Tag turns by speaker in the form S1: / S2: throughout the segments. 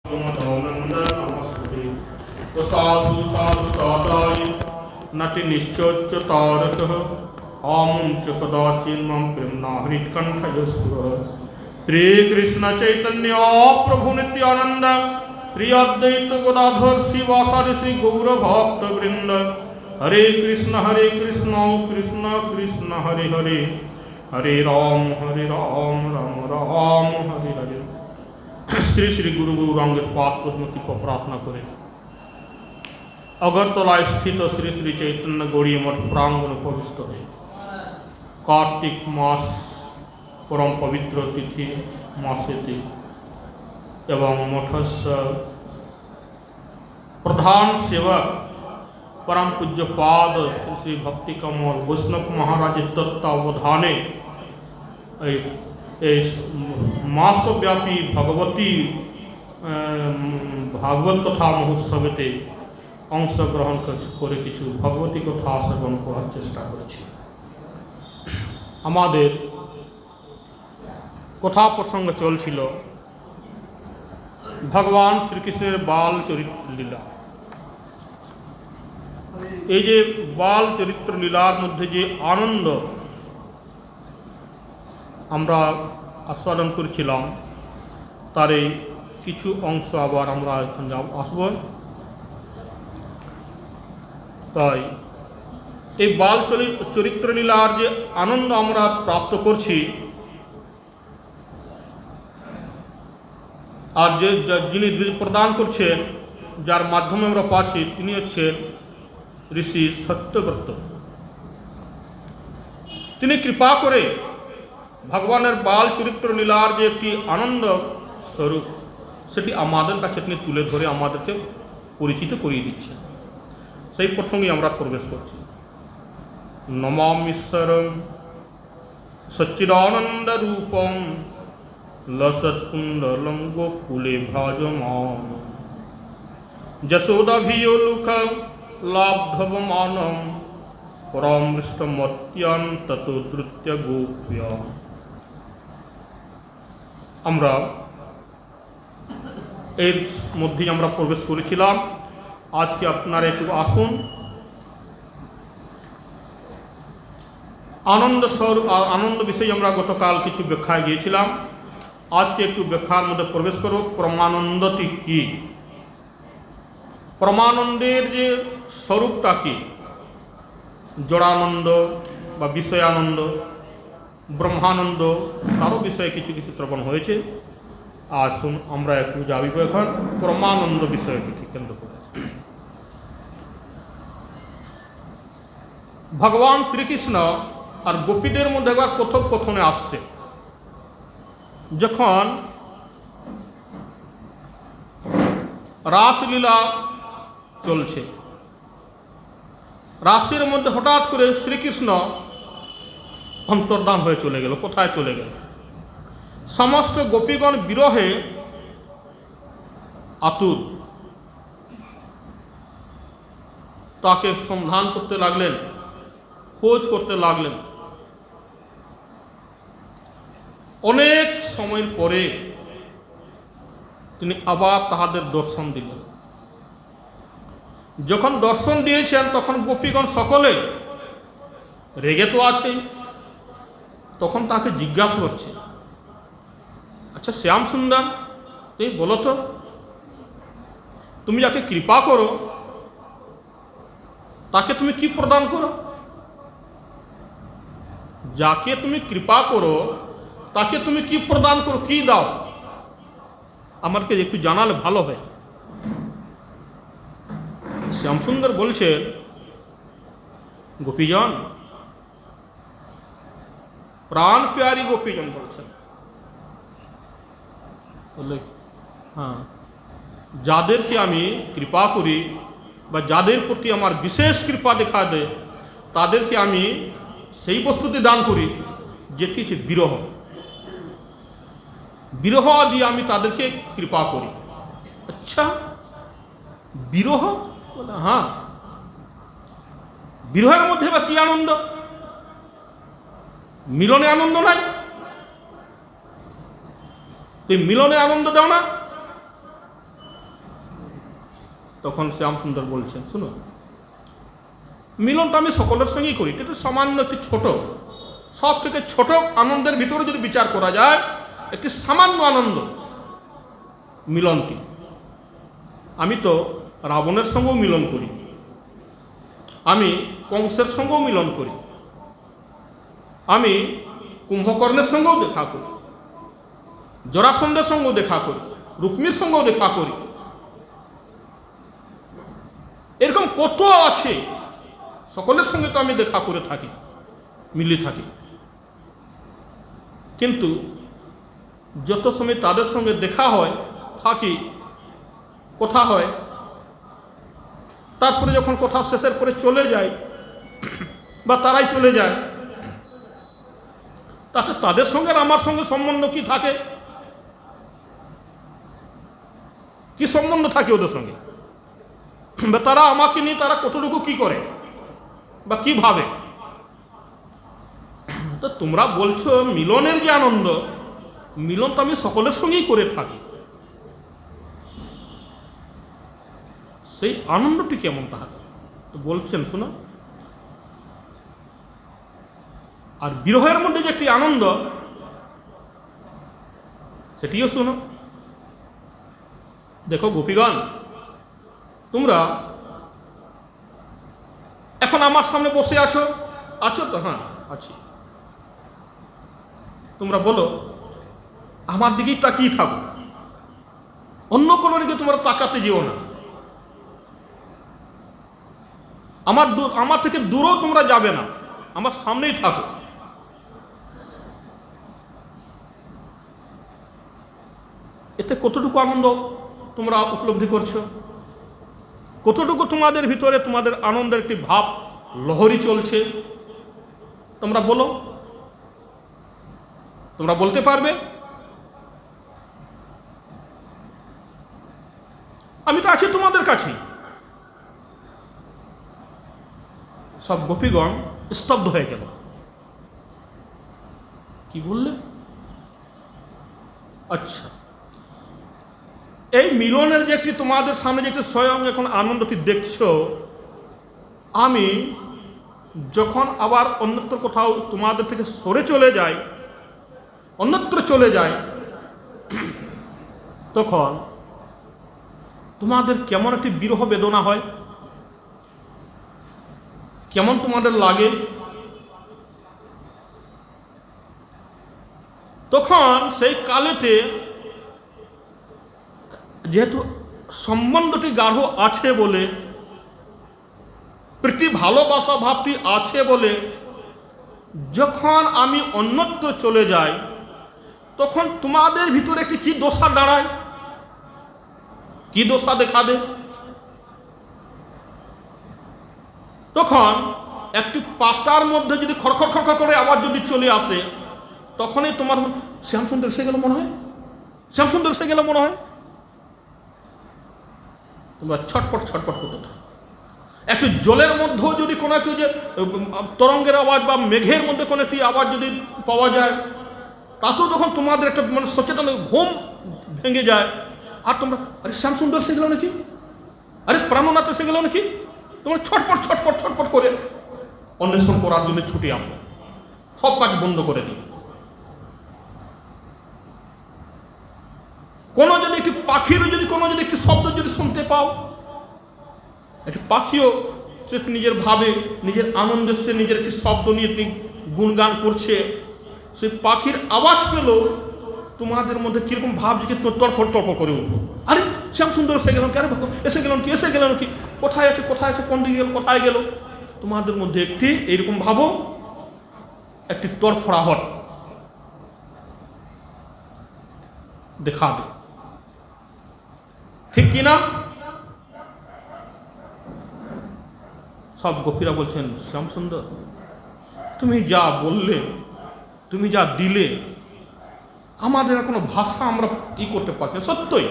S1: तो साधु साधु साधाय नटि निश्चोच्चतारतः आमुंच कदाचिन्मं प्रेम्णा हृत्कण्ठयस्पृहः। श्रीकृष्ण चैतन्य प्रभु नित्यानंद श्री अद्वैत गदाधर शिवासादि श्री गौर भक्त वृंद हरे कृष्ण कृष्ण कृष्ण हरे हरे हरे राम राम राम हरे हरे। শ্রী শ্রী গুরু গৌরাঙ্গের পাদ প্রশ্নটি প্রার্থনা করে अगरतला स्थित श्री श्री चैतन्य गौड़ीय मठ प्रांगण प्रविष्ट है। कार्तिक मास परम पवित्र तिथि मासेति एवं मठस्य प्रधान सेवक परम पूज्य पाद श्री श्री भक्ति कमल वैष्णव महाराज तत्वावधाने मासव्यापी भगवती भागवत कथा महोत्सवेते अंशग्रहण करे किछु भगवती कथा श्रवण करार चेष्टा करेछि। आमादेर कथा प्रसंग चलछिल भगवान श्रीकृष्णेर बाल चरित्र लीला। এই যে বাল চরিত্র লীলার মধ্যে যে আনন্দ আমরা আস্বাদন করেছিলাম তার এই কিছু অংশ আবার আমরা এখন আসব। তাই এই বাল চরিত্র লীলার যে আনন্দ আমরা প্রাপ্ত করছি আর যে যিনি প্রদান করছেন যার মাধ্যমে আমরা পাচ্ছি তিনি হচ্ছেন ঋষি সত্যব্রত। তিনি কৃপা করে ভগবানের বাল চরিত্র লীলার যে একটি আনন্দ স্বরূপ সেটি আমাদের কাছে তিনি তুলে ধরে আমাদেরকে পরিচিত করিয়ে দিচ্ছেন। সেই প্রসঙ্গে আমরা প্রবেশ করছি। নমামিশ্বরং সচ্চিদানন্দ রূপং লসৎকুণ্ডলং গোকুলে ভ্রাজমান যশোদাভিয়োলুখ লাব্ধবমানং পরমৃষ্টমত্যং ততো দ্রুত্য গোপ্য। আমরা এর মধ্যেই আমরা প্রবেশ করেছিলাম। আজকে আপনারা একটু আসুন আনন্দ বিষয়ে আমরা গতকাল কিছু ব্যাখ্যায় গিয়েছিলাম। আজকে একটু ব্যাখ্যার মধ্যে প্রবেশ করব। পরমানন্দটি কি, পরমানন্দের যে স্বরূপটা কি, জড়ানন্দ বা বিষয়ানন্দ, ব্রহ্মানন্দ, তারও বিষয়ে কিছু কিছু শ্রবণ হয়েছে। আসুন আমরা একটু যাবিব এখন পরমানন্দ বিষয়টিকে কেন্দ্র করে। ভগবান শ্রীকৃষ্ণ আর গোপীদের মধ্যে একবার কথোপকথনে আসছে। যখন রাসলীলা চলছে, রাসের মধ্যে হঠাৎ করে শ্রীকৃষ্ণ অন্তর্ধান হয়ে চলে গেল। কোথায় চলে গেল? সমস্ত গোপীগণ বিরহে আতুর, তাকে সন্ধান করতে লাগলেন, খোঁজ করতে লাগলেন। অনেক সময়ের পরে তিনি আবার তাহাদের দর্শন দিলেন। যখন দর্শন দিয়েছেন তখন গোপীগণ সকলে রেগে তো আছেই, তখন তাকে জিজ্ঞাসা করছে, আচ্ছা শ্যাম সুন্দর, তুমি বলো তো, তুমি যাকে কৃপা করো তাকে তুমি কি প্রদান করো? যাকে তুমি কৃপা করো তাকে তুমি কি প্রদান করো, কি দাও? আমাকে একটু জানালে ভালো হয়। শ্যামসুন্দর বলছে, গোপীজন, প্রাণ প্যারি গোপীজন বলছেন, বললে হ্যাঁ, যাদেরকে আমি কৃপা করি বা যাদের প্রতি আমার বিশেষ কৃপা দেখা দেয় তাদেরকে আমি সেই বস্তুতে দান করি যেটি হচ্ছে বিরহ। বিরহ দিয়ে আমি তাদেরকে কৃপা করি। আচ্ছা, বিরহ? হ্যাঁ, বিরহের মধ্যে বা কি আনন্দ? মিলনে আনন্দ নাই? তুই মিলনে আনন্দ দাও না? তখন শ্যামসুন্দর বলছেন, শুনুন, মিলন তো আমি সকলের সঙ্গেই করি, এটা সামান্য একটি ছোট, সব থেকে ছোট আনন্দের ভিতরে যদি বিচার করা যায়, একটি সামান্য আনন্দ মিলনটি। আমি তো রাবণের সঙ্গেও মিলন করি, আমি কংসের সঙ্গেও মিলন করি, আমি কুম্ভকর্ণের সঙ্গেও দেখা করি, জরাসন্ধের সঙ্গেও দেখা করি, রুক্মির সঙ্গেও দেখা করি। এরকম কত আছে, সকলের সঙ্গে তো আমি দেখা করে থাকি, মিলে থাকি। কিন্তু যত সময় তাদের সঙ্গে দেখা হয়, থাকি, কথা হয়, তারপরে যখন কথা শেষের পরে চলে যায় বা তারাই চলে যায়, তাতে তাদের সঙ্গে আর আমার সঙ্গে সম্বন্ধ কি থাকে? কি সম্বন্ধ থাকে ওদের সঙ্গে? বা তারা আমাকে নিয়ে তারা কতটুকু কি করে বা কি ভাবে? তো তোমরা বলছো মিলনের যে আনন্দ, মিলন তো আমি সকলের সঙ্গেই করে থাকি, সেই আনন্দটি কেমন তাহার? তো বলছেন, শোনো, আর বিরহের মধ্যে যে একটি আনন্দ, সেটিও শোনো। দেখো গোপীগণ, তোমরা এখন আমার সামনে বসে আছো, আছো তো? হ্যাঁ, আছি। তোমরা বলো, আমার দিকেই তাকিয়ে থাকো, অন্য কোনো দিকে তোমরা তাকাতে যেও না, আমার থেকে দূরেও তোমরা যাবে না, আমার সামনেই থাকো। এতে কতটুকু আনন্দ তোমরা উপলব্ধি করছো? কতটুকু তোমাদের ভিতরে তোমাদের আনন্দের একটি ভাব লহরী চলছে? তোমরা বলো, তোমরা বলতে পারবে? আমি তো আছি তোমাদের কাছে। সব গোপীগণ স্তব্ধ হয়ে গেল। কি বললে? আচ্ছা, এই মিলনের যে একটি তোমাদের সামনে যে একটি স্বয়ং এখন আনন্দটি দেখছো, আমি যখন আবার অন্যত্র কোথাও তোমাদের থেকে সরে চলে যাই, অন্যত্র চলে যাই, তখন তোমাদের কেমন একটি বিরহ বেদনা হয়, কেমন তোমাদের লাগে? তখন সেই কালেতে যেহেতু সম্বন্ধটি গাঢ় আছে বলে, প্রীতি ভালোবাসা ভাবটি আছে বলে, যখন আমি অন্যত্র চলে যাই, তখন তোমাদের ভিতরে একটি কি দশা দাঁড়ায়, কি দশা দেখা দেয়? তখন একটি পাতার মধ্যে যদি খড়খড় খড়খড় করে আবার যদি চলে আসে, তখনই তোমার শ্যামসুন্দর এসে গেল মনে হয়, শ্যামসুন্দর এসে গেল মনে হয়, তোমরা ছটপট ছটপট করতে থাকো। একটু জলের মধ্যেও যদি কোনো একটু যে তরঙ্গের আওয়াজ বা মেঘের মধ্যে কোনো একটি আওয়াজ যদি পাওয়া যায়, তাতেও যখন তোমাদের একটা মানে সচেতন ঘুম ভেঙে যায়, আর তোমরা আরে শ্যামসুন্দর এসে গেল নাকি, আরে প্রাণনাথ এসে গেল নাকি, তোমরা ছটপট ছটপট ছটপট করে অন্বেষণ করার জন্য ছুটে আসো, সব কাজ বন্ধ করে দিই। কোনো যদি একটি পাখির যদি কোনো যদি একটি শব্দ যদি শুনতে পাও, একটি পাখিও নিজের ভাবে নিজের আনন্দে সে নিজের একটি শব্দ নিয়ে তিনি গুণগান করছে, সেই পাখির আওয়াজ পেল, তোমাদের মধ্যে কিরকম ভাব যে তড়ফড় তড়ফড় করে উঠবো, আরে শ্যামসুন্দর এসে গেলেন, কেন এসে গেলেন কি, এসে গেলেন কি, কোথায় আছে কোথায় আছে, কোন দিকে গেল, কোথায় গেল? তোমাদের মধ্যে একটি এইরকম ভাবো, একটি তড়ফড়াহট দেখাবে, ঠিক কিনা? সব গোপীরা বলছেন, শ্যামসুন্দর তুমি যা বললে, তুমি যা দিলে, আমাদের কোনো ভাষা আমরা ই করতে পারছি না। সত্যই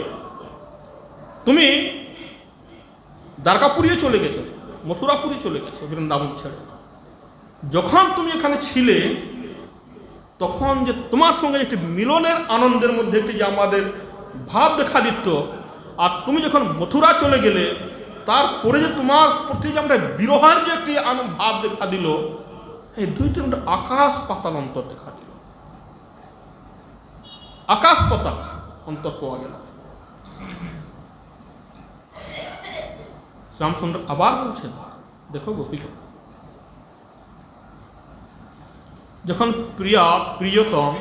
S1: তুমি দ্বারকাপুরিয়ে চলে গেছো, মথুরাপুরি চলে গেছো, বৃন্দাবন ছেড়ে। যখন তুমি এখানে ছিলে, তখন যে তোমার সঙ্গে একটি মিলনের আনন্দের মধ্যে একটি যে আমাদের ভাব দেখা দিত, আর তুমি যখন মথুরা চলে গেলে, তারপরে যে তোমার প্রতি যে আমরা বিরহের যে একটি ভাব দেখা দিল, এই দুইটি আকাশ পাতাল অন্তর দেখা দিল, আকাশ পাতাল অন্তর পাওয়া গেল। শ্যামসুন্দর আবার বলছেন, দেখো গোপীগণ, যখন প্রিয়া প্রিয়তম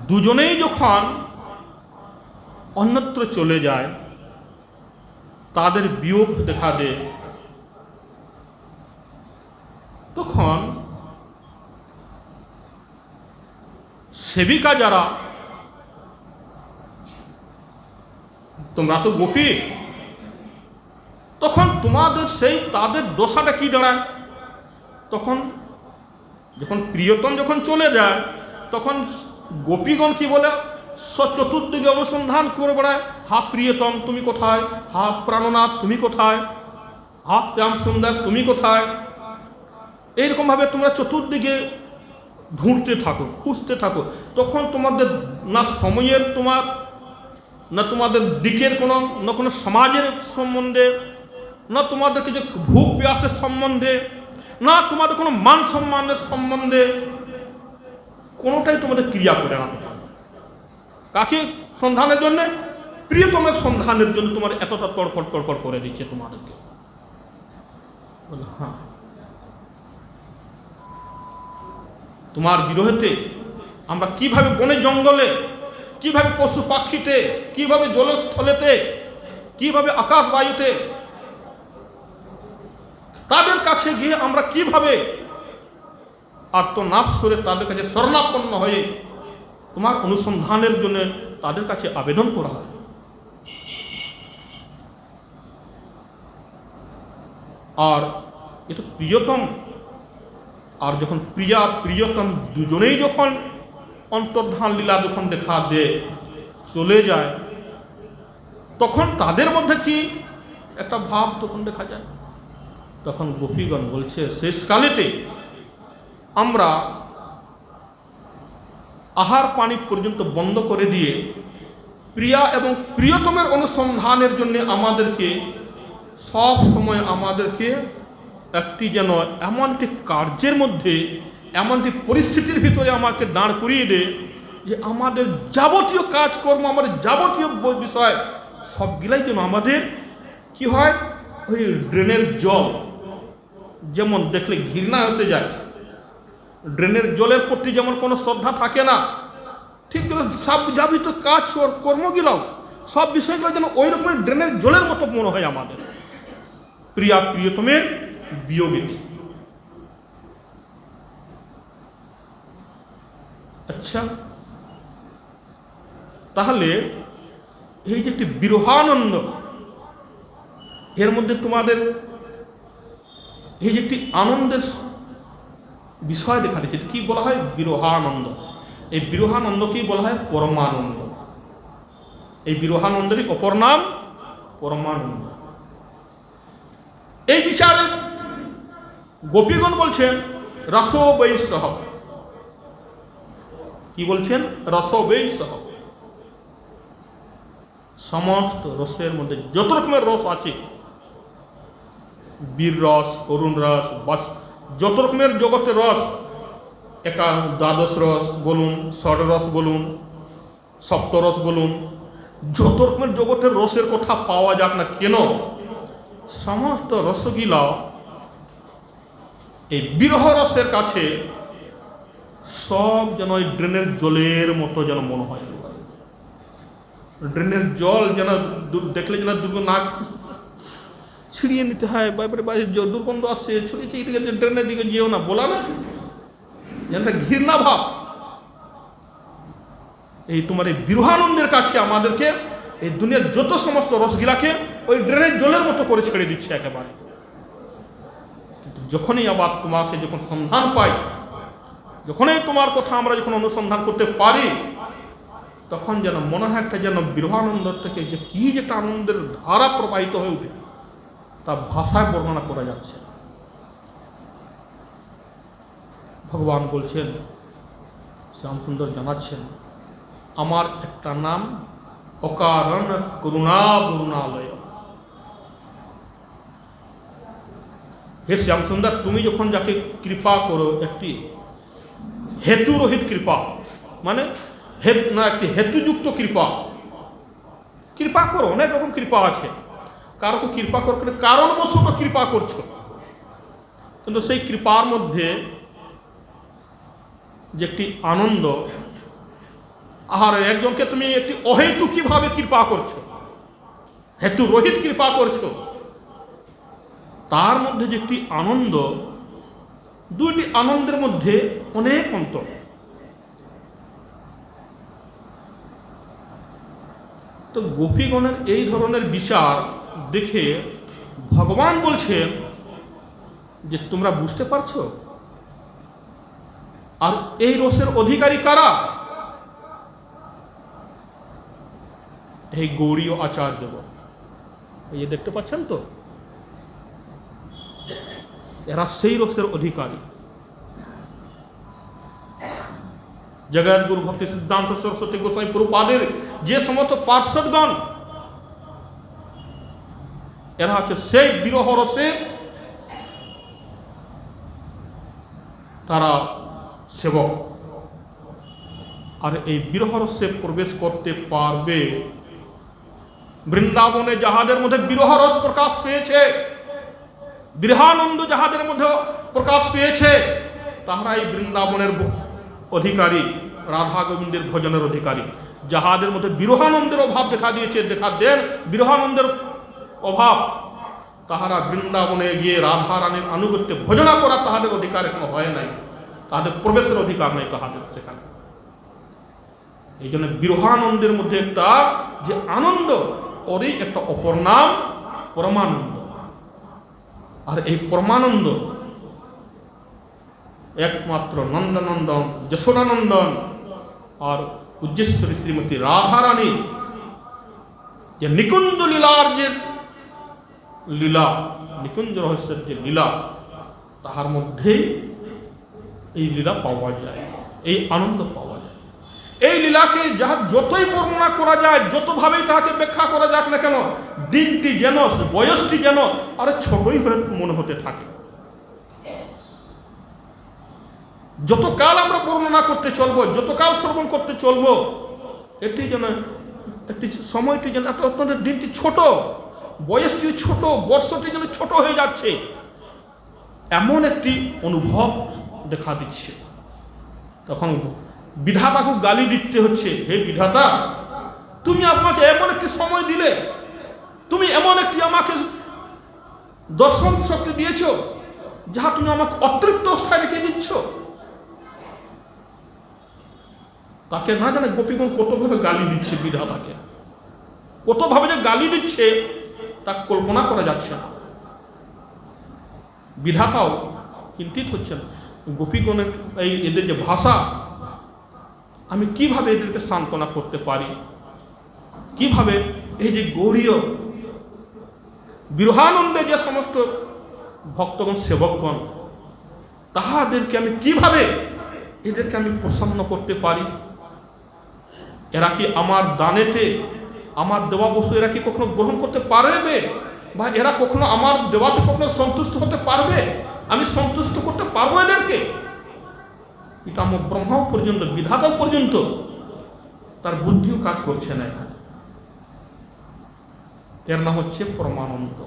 S1: দুজনেই যখন অন্যত্র চলে যায়, তাদের বিয়োগ দেখা দেয়, তখন সেবিকা যারা, তোমরা তো গোপী, তখন তোমাদের সেই তাদের দশাটা কি দাঁড়ায়? তখন যখন প্রিয়তম যখন চলে যায়, তখন গোপীগণ কি বলে? চতুর্দিকে অনুসন্ধান করে বেড়ায়, হা প্রিয়তম তুমি কোথায়, হা প্রাণনাথ তুমি কোথায়, হা শ্যাম সুন্দর তুমি কোথায়। এইরকম ভাবে তোমরা চতুর্দিকে ঢুঁড়তে থাকো, খুঁজতে থাকো। তখন তোমাদের না সময়ের তোমার, না তোমাদের দিকের কোনো, না কোনো সমাজের সম্বন্ধে, না তোমাদের কিছু ভূখ পিয়াসের সম্বন্ধে, না তোমাদের কোনো মান সম্মানের সম্বন্ধে, কোনোটাই তোমাদের ক্রিয়া করে না। কাকে সন্ধানের জন্য? প্রিয়তমের সন্ধানের জন্য তোমার এতটা তড়ফড় তড়ফড় করে দিচ্ছে তোমাদেরকে। হ্যাঁ, তোমার বিরহেতে আমরা কিভাবে বনে জঙ্গলে, কিভাবে পশু পাখিতে, কিভাবে জলস্থলেতে, কিভাবে আকাশ বায়ুতে, তাদের কাছে গিয়ে আমরা কিভাবে আত্মনাশ করে তাদের কাছে শরণাপন্ন হয়ে তোমার অনুসন্ধানের জন্য তাদের কাছে আবেদন করা হয়। আর এটা প্রিয়তম, আর যখন প্রিয়া প্রিয়তম দুজনেই যখন অন্তর্ধান লীলা যখন দেখা দে চলে যায়, তখন তাদের মধ্যে কি একটা ভাব তখন দেখা যায়। তখন গোপীগণ বলছে, শেষকালেতে আমরা আহার পানি পর্যন্ত বন্ধ করে দিয়ে প্রিয়া এবং প্রিয়তমের অনুসন্ধানের জন্য আমাদেরকে সব সময় আমাদেরকে একটি যেন এমন একটি কার্যের মধ্যে, এমন একটি পরিস্থিতির ভিতরে আমাকে দাঁড় করিয়ে দেয় যে আমাদের যাবতীয় কাজকর্ম, আমাদের যাবতীয় বিষয় সবগুলাই যেন আমাদের কি হয়, ওই ড্রেনের জল যেমন দেখলে ঘৃণা হতে যায়, ড্রেনের জলের প্রতি যেমন কোনো শ্রদ্ধা থাকে না, ঠিক সব যাবতীয় কাজ কর্মগুলো, সব বিষয়গুলো যেন ওই রকমের ড্রেনের জলের মতো মনে হয় আমাদের প্রিয়া প্রিয়তমের বিয়োগে। আচ্ছা, তাহলে এই যে একটি বিরহানন্দ, এর মধ্যে তোমাদের এই যে একটি আনন্দের বিষয় দেখা দিচ্ছে, কি বলা হয়? বিরহানন্দ। এই বিরহানন্দকেই বলা হয় পরমানন্দ। এই বিরহানন্দেরই অপর নাম পরমানন্দ। এই বিচারে গোপীগণ বলছেন রসোবৈসহ। কি বলছেন? রসোবৈসহ। সমস্ত রসের মধ্যে যত রকমের রস আছে, বীর রস, করুণ রস, যত রকমের জগতের রস, দ্বাদশ রস বলুন, ষড় রস বলুন, সপ্তরস বলুন, যত রকমের জগতের রসের কথা পাওয়া যাক না কেন, সমস্ত রসগিলা এই বিরহ রসের কাছে সব যেন ওই ড্রেনের জলের মতো যেন মনে হয়। ড্রেনের জল যেন দেখলে যেন নাক ছিড়িয়ে নিতে হয়, বাইরে দুর্গন্ধ আসছে, ছড়িয়েছে, এদিকে ড্রেনের দিকে যেও না, বলা না, যেন ঘৃণা ভাব। এই তোমার এই বিরহানন্দের কাছে আমাদেরকে এই দুনিয়ার যত সমস্ত রসগিলাকে ওই ড্রেনের জলের মতো করে ছেড়ে দিচ্ছে একেবারে। কিন্তু যখনই আবার তোমাকে যখন সন্ধান পাই, যখনই তোমার কথা আমরা যখন অনুসন্ধান করতে পারি, তখন যেন মনে হয় একটা যেন বিরহানন্দ থেকে যে কি যে একটা আনন্দের ধারা প্রবাহিত হয়ে উঠে, তা ভাষায় বর্ণনা করা যাচ্ছে। ভগবান বলছেন, শ্যামসুন্দর জানাচ্ছেন, আমার একটা নাম অকারণ করুণা বরুণালয়। হে শ্যামসুন্দর, তুমি যখন যাকে কৃপা করো, একটি হেতুরহিত কৃপা, মানে একটি হেতুযুক্ত কৃপা, কৃপা করো, অনেক রকম কৃপা আছে, কারো কৃপা করতে কারণবশত কৃপা করছো, কিন্তু সেই কৃপার মধ্যে যে একটি আনন্দ, আর একজনকে তুমি একটি অহেতুকীভাবে কৃপা করছো, হেতু রহিত কৃপা করছো, তার মধ্যে যে একটি আনন্দ, দুইটি আনন্দের মধ্যে অনেক অন্তর। তো গোপীগণের এই ধরনের বিচার দেখে ভগবান বলছেন যে তোমরা বুঝতে পারছো, আর এই রসের অধিকারী কারা? এই গৌড়ীয় আচার্যগণ, এই যে দেখতে পাচ্ছেন তো, এরা সেই রসের অধিকারী। জগৎগুরু ভক্তি সিদ্ধান্ত সরস্বতী গোস্বামী প্রভুপাদের যে সমস্ত পার্ষদগণ, এরা হচ্ছে সেই বিরহ রসে তারা সেবক। আর এই বিরহ রসে প্রবেশ করতে পারবে বৃন্দাবনে যাহাদের মধ্যে বিরহ রস প্রকাশ পেয়েছে, বিরহানন্দ যাহাদের মধ্যে প্রকাশ পেয়েছে, তাহারা এই বৃন্দাবনের অধিকারী, রাধা গোবিন্দের ভজনের অধিকারী। যাহাদের মধ্যে বিরহানন্দের অভাব দেখা দিয়েছে, দেখা দেন বিরহানন্দের অভাব, তাহারা বৃন্দাবনে গিয়ে রাধা রানীর আনুগত্যে ভজনা করা তাহাদের অধিকার এখনো হয় নাই, তাহাদের প্রবেশের অধিকার নাই তাহাদের সেখানে। এই জন্য বিরহানন্দের মধ্যে একটা যে আনন্দ, ওরই একটা অপর নাম পরমানন্দ। আর এই পরমানন্দ একমাত্র নন্দনন্দন, যশোদানন্দন আর উজ্জেশ্বরী শ্রীমতী রাধারানী যে নিকুঞ্জ লীলার যে লীলা, নিকুঞ্জ রহস্যের যে লীলা, তাহার মধ্যেই এই লীলা পাওয়া যায়, এই আনন্দ পাওয়া যায়। এই লীলাকে যাহা যতই বর্ণনা করা যায়, যতভাবেই তাহাকে ব্যাখ্যা করা যাক না কেন, দিনটি যেন, বয়সটি যেন আরো ছোটই মনে হতে থাকে। যতকাল আমরা বর্ণনা করতে চলবো, যতকাল শ্রবণ করতে চলবো, এটি যেন একটি সময়টি যেন আপনাদের দিনটি ছোট, বয়সটি ছোট, বর্ষটি যেন ছোট হয়ে যাচ্ছে, এমন একটি অনুভব দেখা দিচ্ছে। তখন বিধাতাকে গালি দিতে হচ্ছে, হে বিধাতা, তুমি আমাকে এমন একটি সময় দিলে, তুমি এমন একটি আমাকে দর্শন শক্তি দিয়েছ, যাহা তুমি আমাকে অতৃপ্ত অবস্থায় রেখে দিচ্ছ। তাকে না জানে গোপীগণ কতভাবে গালি দিচ্ছে বিধাতাকে, কতভাবে যে গালি দিচ্ছে তা কল্পনা করা যাচ্ছে না। বিধাতাও চিন্তিত হচ্ছেন, গোপীগণের এই এদের যে ভাষা, আমি কিভাবে এদেরকে সান্ত্বনা করতে পারি, কিভাবে এই যে গৌড়ীয় বিরহানন্দে যে সমস্ত ভক্তগণ, সেবকগণ, তাহাদেরকে আমি কিভাবে এদেরকে আমি প্রসন্ন করতে পারি। এরা কি আমার দানেতে, আমার দেওয়া বস্তু এরা কি কখনো গ্রহণ করতে পারবে, বা এরা কখনো আমার দেওয়াতে কখনো সন্তুষ্ট হতে পারবে? আমি সন্তুষ্ট করতে পারবো এদেরকে? এটা আমার ব্রহ্মা পর্যন্ত, বিধাতা পর্যন্ত তার বুদ্ধিও কাজ করছে না এখানে। এর নাম হচ্ছে পরমানন্দ,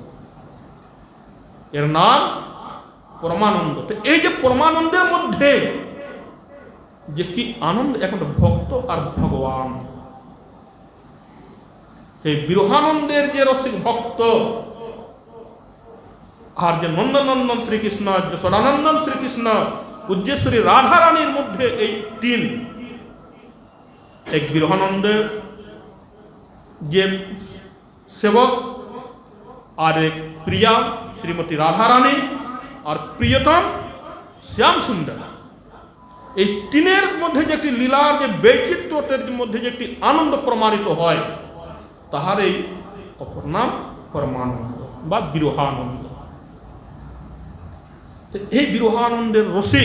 S1: এর নাম পরমানন্দ। তো এই যে পরমানন্দের মধ্যে যে কি আনন্দ, এখন ভক্ত আর ভগবান, সেই বিরহানন্দের যে রসিক ভক্ত, আর যে নন্দনন্দন শ্রীকৃষ্ণ, যশোদানন্দন শ্রীকৃষ্ণ, উজ্জেশ্বরী রাধা রানীর মধ্যে এই তিন, এক বিরহানন্দের যে সেবক, আর এক প্রিয়া শ্রীমতী রাধা রানী, আর প্রিয়তম শ্যাম সুন্দর, এই তিনের মধ্যে যে একটি লীলার যে বৈচিত্র্যের মধ্যে যে একটি আনন্দ প্রমাণিত হয়, তাহার এই অপর নাম পরমানন্দ বা বিরহানন্দ। এই বিরহানন্দের রসে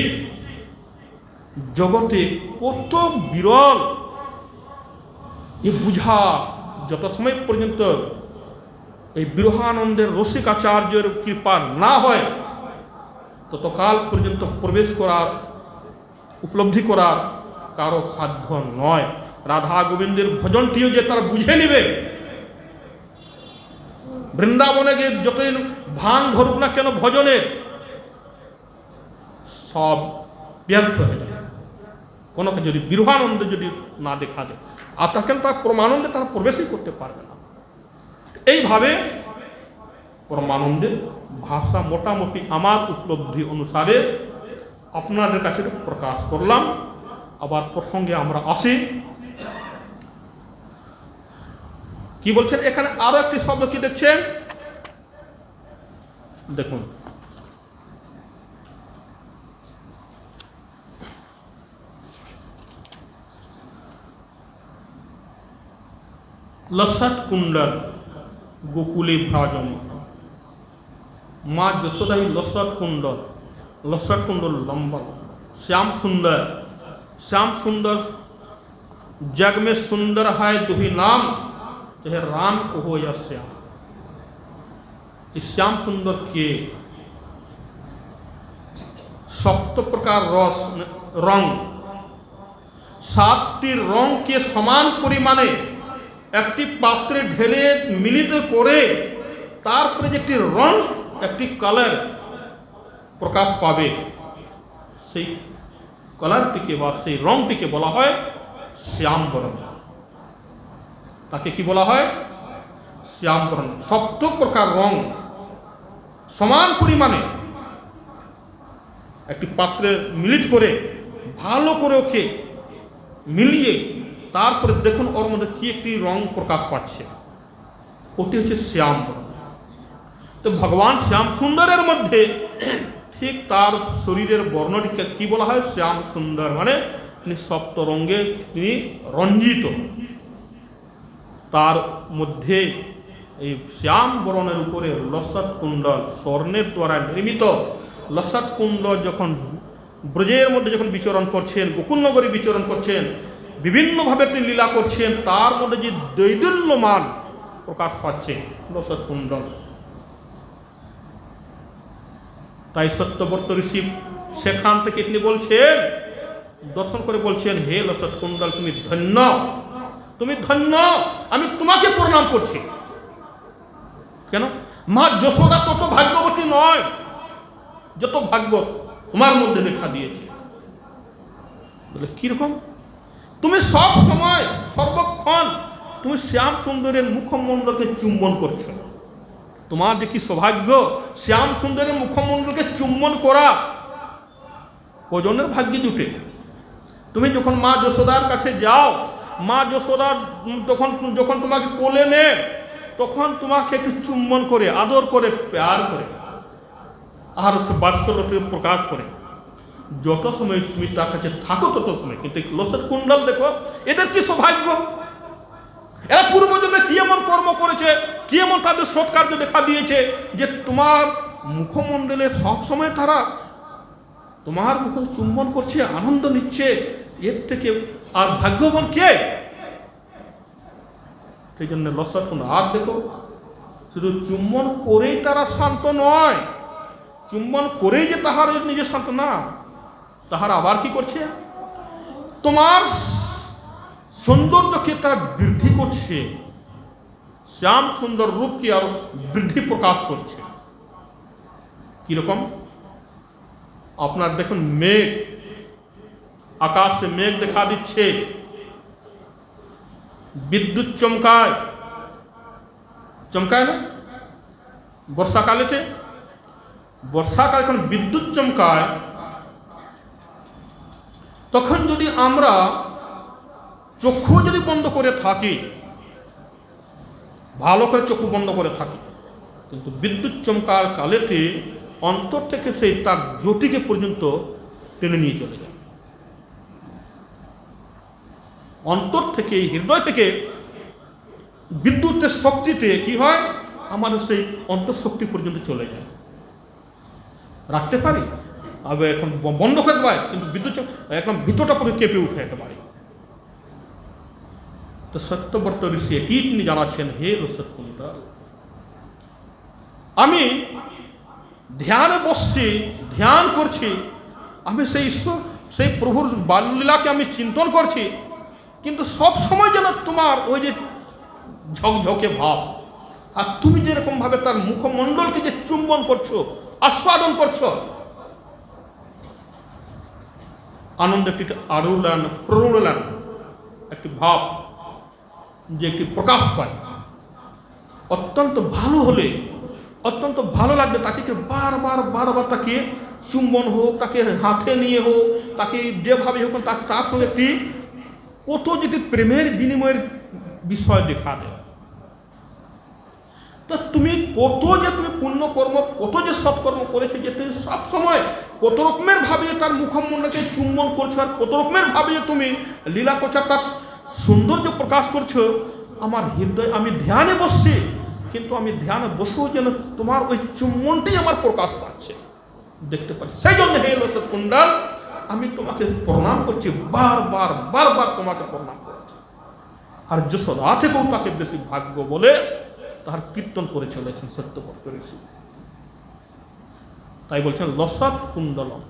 S1: জগতে কত বিরল, এ বুঝা যত সময় পর্যন্ত এই বিরহানন্দের রসিক আচার্যের কৃপা না হয়, ততকাল পর্যন্ত প্রবেশ করার, উপলব্ধি করার কারো সাধ্য নয়। রাধা গোবিন্দের ভজনটিও যে তারা বুঝে নেবে, বৃন্দাবনে গিয়ে যতই ভান ধরুক না কেন ভজনের, সব ব্যর্থ হয়ে যাবে। কোনো যদি বিরহানন্দে যদি না দেখা দেয়, আর তখন তার পরমানন্দে তারা প্রবেশই করতে পারবে না। এইভাবে পরমানন্দের ভাষা মোটামুটি আমার উপলব্ধি অনুসারে আপনাদের কাছে প্রকাশ করলাম। আবার প্রসঙ্গে আমরা আসি। কি বলছেন এখানে? আরো একটি শব্দ কি দেখছেন? দেখুন, लसत कुंडल गोकुले भ्राजम। माँ यशोदा ही लसत कुंडल लंबा लंबा, श्याम सुंदर। श्याम सुंदर जग में सुंदर है दुही नाम, चाहे राम को हो या श्याम। इस श्याम सुंदर के सप्त प्रकार रस रंग, 7টি রং के समान परिमाणे একটি পাত্রে ঢেলে মিলিত করে তারপরে যে একটি রং, একটি কালার প্রকাশ পাবে, সেই কালারটিকে বা সেই রংটিকে বলা হয় শ্যাম বর্ণ। তাকে কি বলা হয়? শ্যাম বর্ণ। 7 প্রকার রং সমান পরিমাণে একটি পাত্রে মিলিত করে ভালো করে ওকে মিলিয়ে তারপরে দেখুন ওর মধ্যে কি একটি রং প্রকাশ পাচ্ছে, ওটি হচ্ছে শ্যাম বর্ণ। তো ভগবান শ্যাম সুন্দরের মধ্যে ঠিক তার শরীরের বর্ণটিকে কি বলা হয়? শ্যাম সুন্দর, মানে তিনি সপ্ত রঙে তিনি রঞ্জিত। তার মধ্যে এই শ্যাম বর্ণের উপরে লসত কুণ্ডল, স্বর্ণের দ্বারা নির্মিত লসত কুণ্ডল যখন ব্রজের মধ্যে যখন বিচরণ করছেন, গোকুলনগরী বিচরণ করছেন, বিভিন্নভাবে একটি লীলা করছেন, তার মধ্যে যে দৈদুল্যমান প্রকাশ পাচ্ছে লসত কুণ্ডল। তাই সত্যব্রত ঋষি সেখান থেকে তিনি বলছেন, দর্শন করে বলছেন, হে লসত কুণ্ডল, তুমি ধন্য, তুমি ধন্য, আমি তোমাকে প্রণাম করছি। কেন? মা যশোদা তত ভাগ্যবতী নয় যত ভাগ্য তোমার মধ্যে দেখা দিয়েছে। বলে কিরকম? তুমি সব সময় সর্বক্ষণ তুমি শ্যাম সুন্দরের মুখমণ্ডলকে চুম্বন করছো। তোমার যে কি সৌভাগ্য, শ্যাম সুন্দরের মুখমণ্ডলকে চুম্বন করা কজনের ভাগ্যে জুটে? তুমি যখন মা যশোদার কাছে যাও, মা যশোদা যখন তোমাকে কোলে নে, তখন তোমাকে একটু চুম্বন করে, আদর করে, প্যার করে, আর বাৎসল্যকে প্রকাশ করে যত সময় তুমি তার কাছে থাকো তত সময়। কিন্তু লসত কুণ্ডল দেখো, এদের কি সৌভাগ্য! এরা পূর্বজন্মে কি এমন কর্ম করেছে, কি এমন তাদের সৎকার্য দেখা দিয়েছে যে তোমার মুখমণ্ডলে সবসময় তারা তোমার মুখ চুম্বন করছে, আনন্দ নিচ্ছে। এর থেকে আর ভাগ্যবান কে? সেই জন্য লসত কুণ্ডল। আর দেখো, শুধু চুম্বন করেই তারা শান্ত নয়, চুম্বন করেই যে তাহার নিজে শান্ত না, তাহারা আবার কি করছে? তোমার সৌন্দর্যকে তারা বৃদ্ধি করছে, শ্যাম সুন্দর রূপকে আরো বৃদ্ধি প্রকাশ করছে। কিরকম? আপনার দেখুন, মেঘ, আকাশে মেঘ দেখা দিচ্ছে, বিদ্যুৎ চমকায়, চমকায় না বর্ষাকালেতে? বর্ষাকালে যখন বিদ্যুৎ চমকায়, তখন যদি আমরা চক্ষু যদি বন্ধ করে থাকি, ভালো করে চক্ষু বন্ধ করে থাকি, কিন্তু বিদ্যুৎ চমকার কালেতে অন্তর থেকে সেই তার জ্যোতিকে পর্যন্ত টেনে নিয়ে চলে যায়। অন্তর থেকে, হৃদয় থেকে বিদ্যুতের শক্তিতে কি হয়? আমাদের সেই অন্তঃশক্তি পর্যন্ত চলে যায়। রাখতে পারি, আবার এখন বন্ধ করে দেওয়া, কিন্তু বিদ্যুৎ এখন ভিতরটা পুরো কেঁপে উঠে একেবারে। তো সত্যব্রত ঋষি এটি তিনি জানাচ্ছেন, হে লসত কুণ্ডল, আমি ধ্যানে বসছি, ধ্যান করছি, আমি সেই ঈশ্বর, সেই প্রভুর বাল্যলীলাকে আমি চিন্তন করছি, কিন্তু সব সময় যেন তোমার ওই যে ঝকঝকে ভাব, আর তুমি যেরকমভাবে তার মুখমণ্ডলকে যে চুম্বন করছো, আস্বাদন করছো, আনন্দ একটি আরুলান প্রৌড়লান একটি ভাব যে একটি প্রকাশ পায়, অত্যন্ত ভালো হলে, অত্যন্ত ভালো লাগবে, তাকে বারবার বারবার তাকে চুম্বন হোক, তাকে হাতে নিয়ে হোক, তাকে যেভাবে হোক তাকে তার সঙ্গে একটি কত যদি প্রেমের বিনিময়ের বিষয় দেখা দেয়। তো তুমি কত যে তুমি পুণ্যকর্ম, কত যে সৎকর্ম করেছো, যে তুমি সবসময় কত রকমের ভাবে তার মুখমণ্ডলকে চুম্বন করছো, আর কত রকমের ভাবে তুমি লীলা করছো, তার সৌন্দর্য প্রকাশ করছো। আমার হৃদয়, আমি ধ্যানে বসছি, কিন্তু আমি ধ্যানে বসেও যেন তোমার ওই চুম্বনটি আমার প্রকাশ পাচ্ছে, দেখতে পাচ্ছি। সেই জন্য হে লসৎ কুণ্ডল, আমি তোমাকে প্রণাম করছি, বারবার বারবার তোমাকে প্রণাম করছি। আর যশোদা থেকেও তাকে বেশি ভাগ্য বলে তার কীর্তন করে চলেছেন সত্যব্রত ঋষি। তাই বলছেন লসৎ কুণ্ডলম।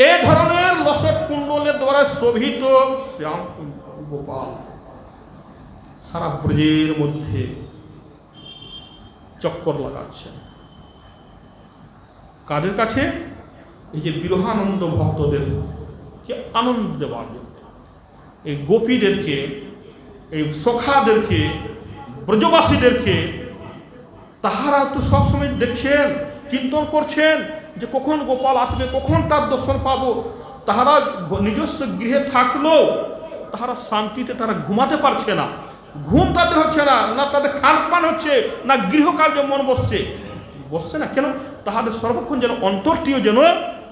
S1: এ ধরনের লসৎ কুণ্ডলের দ্বারা শোভিত শ্যাম গোপাল সারা ব্রজের মধ্যে চক্কর লাগাচ্ছেন। কাদের কাছে? এই যে বিরহানন্দ ভক্তদেরকে আনন্দ দেওয়ার জন্য, এই গোপীদেরকে, এই সখাদেরকে, ব্রজবাসীদেরকে, তাহারা তো সবসময় দেখছেন, চিন্তন করছেন যে কখন গোপাল আসবে, কখন তার দর্শন পাবো। তাহারা নিজস্ব গৃহে থাকলেও তাহারা শান্তিতে তারা ঘুমাতে পারছে না, ঘুম তাদের হচ্ছে না, না তাদের খান পান হচ্ছে, না গৃহকার্যে মন বসছে না। কেন? তাহাদের সর্বক্ষণ যেন অন্তরটিও যেন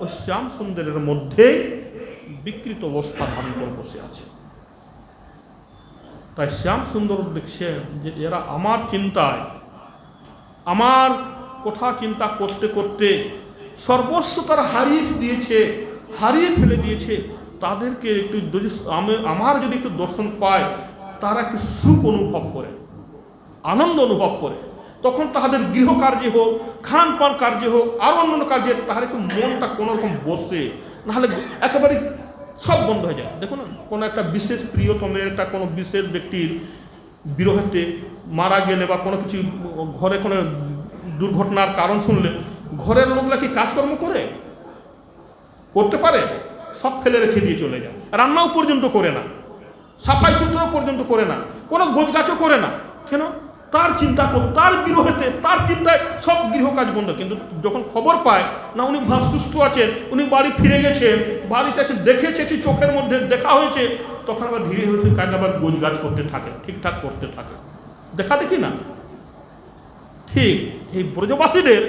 S1: ওই শ্যাম সুন্দরের মধ্যেই বিকৃত অবস্থা ধারণ করে বসে আছে। তাই শ্যাম সুন্দর দেখছে যে এরা আমার চিন্তায়, আমার কথা চিন্তা করতে করতে সর্বস্ব তারা হারিয়ে ফেলে দিয়েছে। তাদেরকে একটু যদি আমার যদি একটু দর্শন পায়, তারা একটু সুখ অনুভব করে, আনন্দ অনুভব করে, তখন তাহাদের গৃহকার্যে হোক, খান পান কার্যে হোক, আর অন্যান্য কার্যে তাহার একটু মনটা কোনোরকম বসে, নাহলে একেবারে সব বন্ধ হয়ে যায়। দেখুন, কোনো একটা বিশেষ প্রিয়তমের একটা কোনো বিশেষ ব্যক্তির বিরহেতে মারা গেলে বা কোনো কিছু ঘরে কোনো দুর্ঘটনার কারণ শুনলে ঘরের লোকরা কি কাজকর্ম করতে পারে? সব ফেলে রেখে দিয়ে চলে যায়, রান্নাও পর্যন্ত করে না, সাফাই সুতরাও পর্যন্ত করে না, কোনো গোছগাছও করে না। কেন? তার চিন্তা তার বিরহেতে, তার চিন্তায় সব গৃহকাজ বন্ধ। কিন্তু যখন খবর পায় না উনি সুস্থ আছেন, উনি বাড়ি ফিরে গেছেন, বাড়িতে আছেন, দেখেছে, চোখের মধ্যে দেখা হয়েছে, তখন আবার ধীরে ধীরে কাজ আবার গোছগাছ করতে থাকে, ঠিকঠাক করতে থাকে। দেখা দেখি না? ঠিক এই ব্রজবাসীদের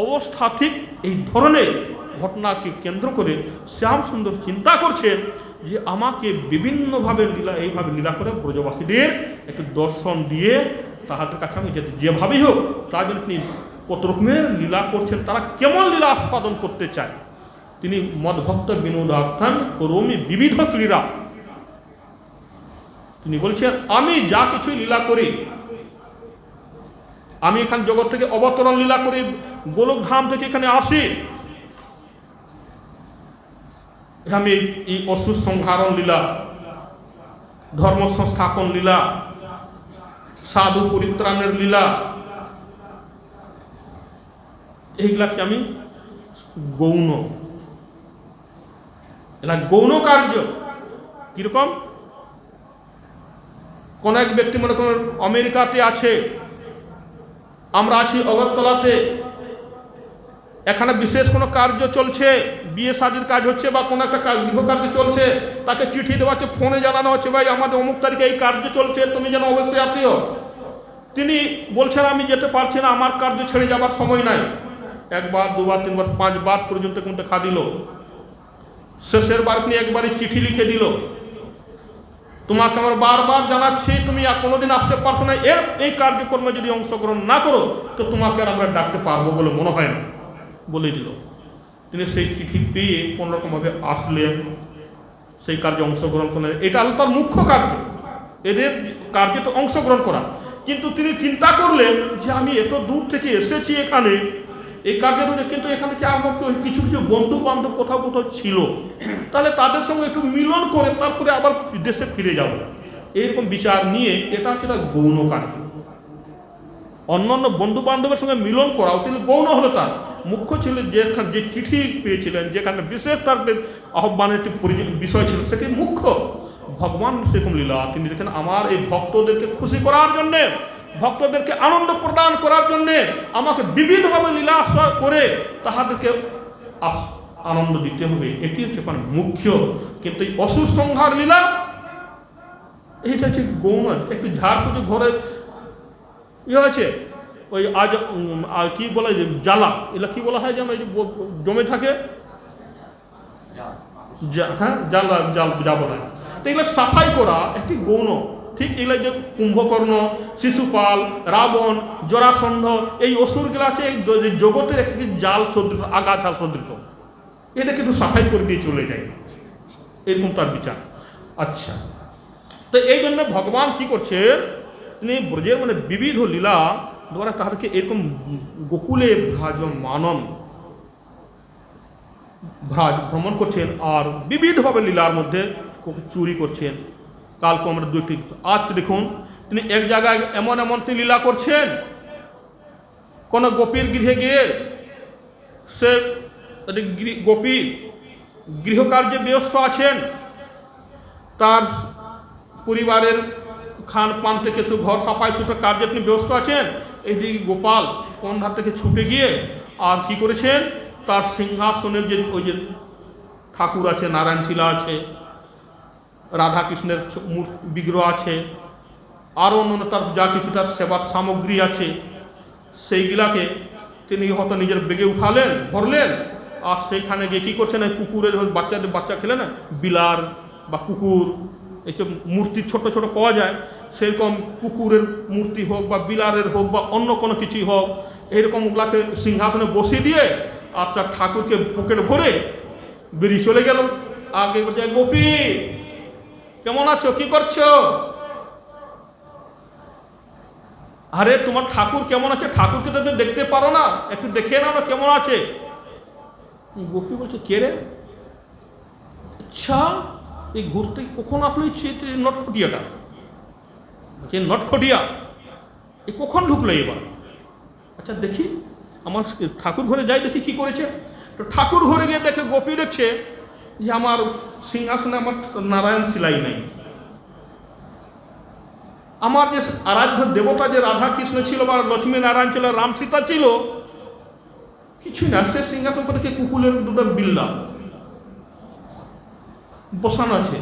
S1: অবস্থা ঠিক এই ধরনের ঘটনাকে কেন্দ্র করে শ্যাম সুন্দর চিন্তা করছেন যে আমাকে বিভিন্নভাবে এইভাবে লীলা করে ব্রজবাসীদের একটু দর্শন দিয়ে তাহাদের কাছে আমি যেভাবেই হোক তার জন্য তিনি কত রকমের লীলা করছেন, তারা কেমন লীলা আস্বাদন করতে চায়। তিনি মদভক্ত বিনোদার্থান করমি বিবিধ ক্রীড়া, তিনি বলছেন আমি যা কিছুই লীলা করি, আমি এখান জগৎ থেকে অবতরণ লীলা করি, গোলকধাম থেকে এখানে আসি, আমি এই অসুর সংহারণ লীলা, ধর্ম সংস্থাপন লীলা, সাধু পরিত্রাণের লীলা, এইগুলাকে আমি গৌণ, এরা গৌণ কার্য। কিরকম? কোন এক ব্যক্তি মনে করেন আমেরিকাতে আছে, আমরা আছি অগরতলাতে, এখানে বিশেষ কোনো কার্য চলছে, বিয়ে শাদীর কাজ হচ্ছে বা কোনো একটা গৃহকার্য চলছে, তাকে চিঠি দেওয়া হচ্ছে, ফোনে জানানো হচ্ছে ভাই আমাদের অমুক তারিখে এই কার্য চলছে, তুমি যেন অবশ্যই আসিও। তিনি বলছেন আমি যেতে পারছি না, আমার কার্য ছেড়ে যাবার সময় নাই। একবার, দুবার, তিনবার, 5 বার পর্যন্ত কিন্তু দেখা দিল। শেষের বার তিনি একবারই চিঠি লিখে দিল, তোমাকে আমার বারবার জানাচ্ছি তুমি কোনোদিন আসতে পারছো না, এই কার্যক্রমে যদি অংশগ্রহণ না করো তো তোমাকে আর আমরা ডাকতে পারবো বলে মনে হয় না, বলে দিল। তিনি সেই চিঠি পেয়ে কোনোরকমভাবে আসলেন, সেই কার্যে অংশগ্রহণ করলেন। এটা হলো তার মুখ্য কার্য, এদের কার্যে তো অংশগ্রহণ করা। কিন্তু তিনি চিন্তা করলেন যে আমি এত দূর থেকে এসেছি এখানে, এই কার্যের মধ্যে, কিন্তু এখানে কি আমার কিছু কিছু বন্ধু বান্ধব কোথাও কোথাও ছিল, তাহলে তাদের সঙ্গে একটু মিলন করে তারপরে আবার দেশে ফিরে যাব, এইরকম বিচার নিয়ে এটা হচ্ছে তার গৌণ কার্য। অন্যান্য বন্ধু বান্ধবের সঙ্গে মিলন করা তিনি গৌণ হলো, তার মুখ্য ছিল যে চিঠি পেয়েছিলেন, যেখানে বিশেষ তার আহ্বানের একটি বিষয় ছিল, সেটি মুখ্য। ভগবান সেরকম লীলা তিনি দেখেন, আমার এই ভক্তদেরকে খুশি করার জন্যে, ভক্তদেরকে আনন্দ প্রদান করার জন্যে আমাকে বিবিধভাবে লীলা করে তাহাদেরকে আনন্দ দিতে হবে, এটি হচ্ছে মুখ্য। কিন্তু এই অসুর সংহার লীলা এইটা হচ্ছে গৌণ। একটু ঝাড় পুজো ঘরে ইয়ে হয়েছে, ওই আজ কি বলা যায় জ্বালা, এগুলো কি বলা হয় যেন জমে থাকে, হ্যাঁ জ্বালা যা বলা হয়, তো এগুলো সাফাই করা একটি গৌণ। ঠিক এগুলো যে কুম্ভকর্ণ, শিশুপাল, রাবণ, জরাসন্ধ, এই অসুরগুলো আছে এই জগতের একটি জাল সদৃশ, আগাছা সদৃশ, এটা কিন্তু সাফাই করে দিয়ে চলে যায়, এরকম তার বিচার। আচ্ছা, তো এই জন্য ভগবান কি করছে, তিনি ব্রজের মানে বিবিধ লীলা দ্বারা তাদেরকে এরকম গোকুলে ভ্রাজমানন ভ্রমণ করছেন, আর বিবিধভাবে লীলার মধ্যে চুরি করছেন। কালকে আমরা দুইটি, আজকে দেখুন তিনি এক জায়গায় এমন এমন তিনি লীলা করছেন, কোন গোপীর গৃহে গিয়ে সে গোপী গৃহকার্যে ব্যস্ত আছেন, তার পরিবারের খান পান থেকে ঘর সাফাই সুতরাং কার্যে তিনি ব্যস্ত আছেন, এইদিকে গোপাল কোন ধার থেকে ছুটে গিয়ে আর কি করেছেন, তার সিংহাসনের যে ওই যে ঠাকুর আছে, নারায়ণ শিলা আছে, রাধা কৃষ্ণের বিগ্রহ আছে, আরও অন্যান্য তার যা কিছু তার সেবার সামগ্রী আছে, সেইগুলাকে তিনি হয়তো নিজের বেগে উঠালেন, ভরলেন, আর সেইখানে গিয়ে কী করছেন, কুকুরের বাচ্চা খেলে না, বিলার বা কুকুর এই যে মূর্তি ছোট ছোট পাওয়া যায়, সেরকম কুকুরের মূর্তি হোক বা বিলারের হোক বা অন্য কোনো কিছুই হোক, এইরকম ওগুলাকে সিংহাসনে বসিয়ে দিয়ে আর তার ঠাকুরকে পকেট ভরে বেরিয়ে চলে গেল। আগে বলছে, গোপী কেমন আছো, কি করছো? আরে তোমার ঠাকুর কেমন আছে, ঠাকুরকে তো দেখতে পারো না, একটু দেখে নাও না কেমন আছে। গোপী বলছে, কে রে? আচ্ছা, এই ঘুরতে কখন আসলো নটখটিয়াটা, যে নটখটিয়া এই কখন ঢুকলো এবার? আচ্ছা দেখি, আমার ঠাকুর ঘরে যাই, দেখি কি করেছে। তো ঠাকুর ঘরে গিয়ে দেখে, গোপী দেখছে যে আমার সিংহাসনে আমার নারায়ণ শিলাই নাই, আমার যে আরাধ্য দেবতা যে রাধা কৃষ্ণ ছিল বা লক্ষ্মী নারায়ণ ছিল, রাম সীতা ছিল, কিছু না, সে সিংহাসন করে কুকুরের দুটো বিল্লা বসানো আছে।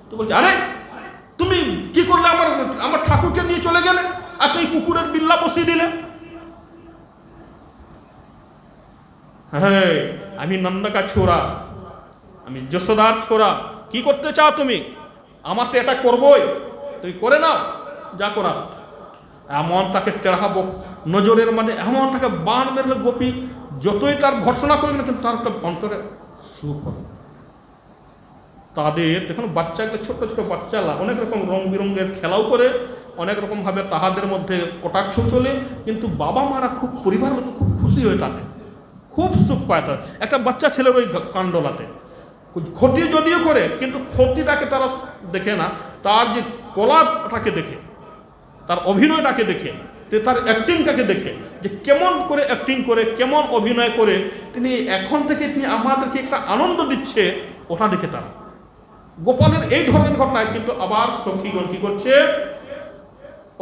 S1: তো বলছে, আরে তুমি কি করলে, আমার ঠাকুরকে নিয়ে চলে গেলে আর তুমি কুকুরের বিল্লা বসিয়ে দিলে। হ্যাঁ, আমি নন্দকা ছোড়া, আমি যশোদার ছোড়া, কি করতে চাও তুমি? আমার তো এটা করবোই, তুই করে নাও যা করার। এমন তাকে টেরাহাবো নজরের মানে এমন তাকে বান মেরলে, গোপী যতই তার ভর্সনা করবে না, কিন্তু তার একটা অন্তরে সুখ হবে। তাদের দেখুন বাচ্চাকে, ছোট ছোট বাচ্চারা অনেক রকম রং বেরঙের খেলাও করে, অনেক রকমভাবে তাহাদের মধ্যে কটাক্ষ চলে, কিন্তু বাবা মারা খুব, পরিবার লোক খুব খুশি হয়ে, তাতে খুব সুখ পায়। তার একটা বাচ্চা ছেলের ওই কাণ্ডলাতে ক্ষতি যদিও করে, কিন্তু ক্ষতিটাকে তারা দেখে না, তার যে কলাটাকে দেখে, তার অভিনয়টাকে দেখে, তার অ্যাক্টিংটাকে দেখে, যে কেমন করে অ্যাক্টিং করে, কেমন অভিনয় করে তিনি এখন থেকে তিনি আমাদেরকে একটা আনন্দ দিচ্ছে, ওটা দেখে তারা। গোপালের এই ধরনের ঘটনায় কিন্তু আবার সখীগণ কি করছে,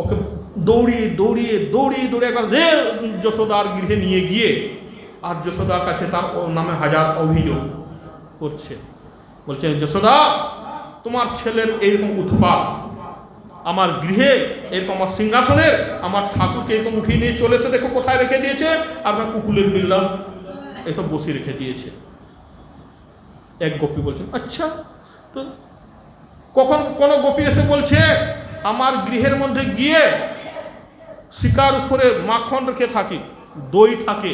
S1: ওকে দৌড়িয়ে দৌড়িয়ে দৌড়িয়ে দৌড়িয়ে একবার রে যশোদার গৃহে নিয়ে গিয়ে, আর যশোদার কাছে তার নামে হাজার অভিযোগ করছে। বলছে, যশোদা তোমার ছেলের এইরকম উৎপাত, আমার গৃহে এরকম, আমার সিংহাসনের আমার ঠাকুরকে এরকম উঠিয়ে নিয়ে চলেছে, দেখো কোথায় রেখে দিয়েছে, আপনার কুকুরের বিল্লা এসব বসিয়ে রেখে দিয়েছে। এক গোপী বলছেন, আচ্ছা, তো কখন কোন গোপী এসে বলছে আমার গৃহের মধ্যে গিয়ে শিকার উপরে মাখন রেখে থাকি, দই থাকে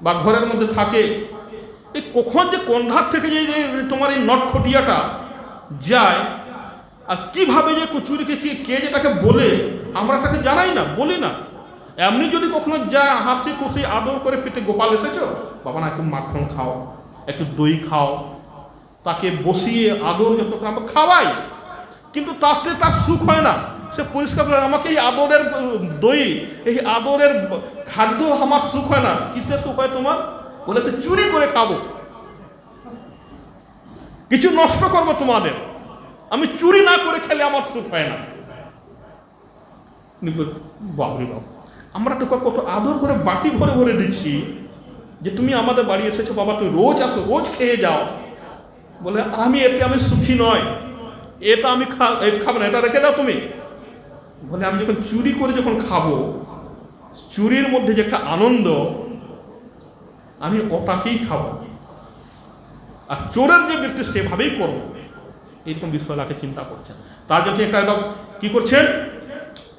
S1: বা ঘরের মধ্যে থাকে, এই কখন যে কোন ধার থেকে যে তোমার এই নটখটিয়াটা যায়, আর কিভাবে যে কচুরিকে কে যেটাকে বলে আমরা তাকে জানাই না, বলি না। এমনি যদি কখনো যা হাসি খুশি আদর করে পেটে গোপাল এসেছো, বাবা না একটু মাখন খাও, একটু দই খাও, তাকে বসিয়ে আদর যত আমরা খাওয়াই, কিন্তু তাতে তার সুখ হয় না। সে পরিষ্কার বলে আমাকে এই আদরের দই, এই আদরের খাদ্য আমার সুখ হয় না। কিসের সুখ হয় তোমার? বলে চুরি করে খাবো, কিছু নষ্ট করবো তোমাদের, আমি চুরি না করে খেলে আমার সুখ হয় না। বাবরি বাবু, আমরা তো কত আদর করে বাটি ভরে ভরে দিচ্ছি যে তুমি আমাদের বাড়ি এসেছো বাবা, তুমি রোজ আসো, রোজ খেয়ে যাও। বলে আমি সুখী নয়, এটা আমি খাবো না, এটা রেখে দাও তুমি। বলে আমি যখন চুরি করে যখন খাবো, চুরির মধ্যে যে একটা আনন্দ, আমি ওটাকেই খাবো। আর চোরের যে ব্যক্তি সেভাবেই করবো, এরকম বিষয়টাকে চিন্তা করছেন। তার জন্য একটা একদম কি করছেন,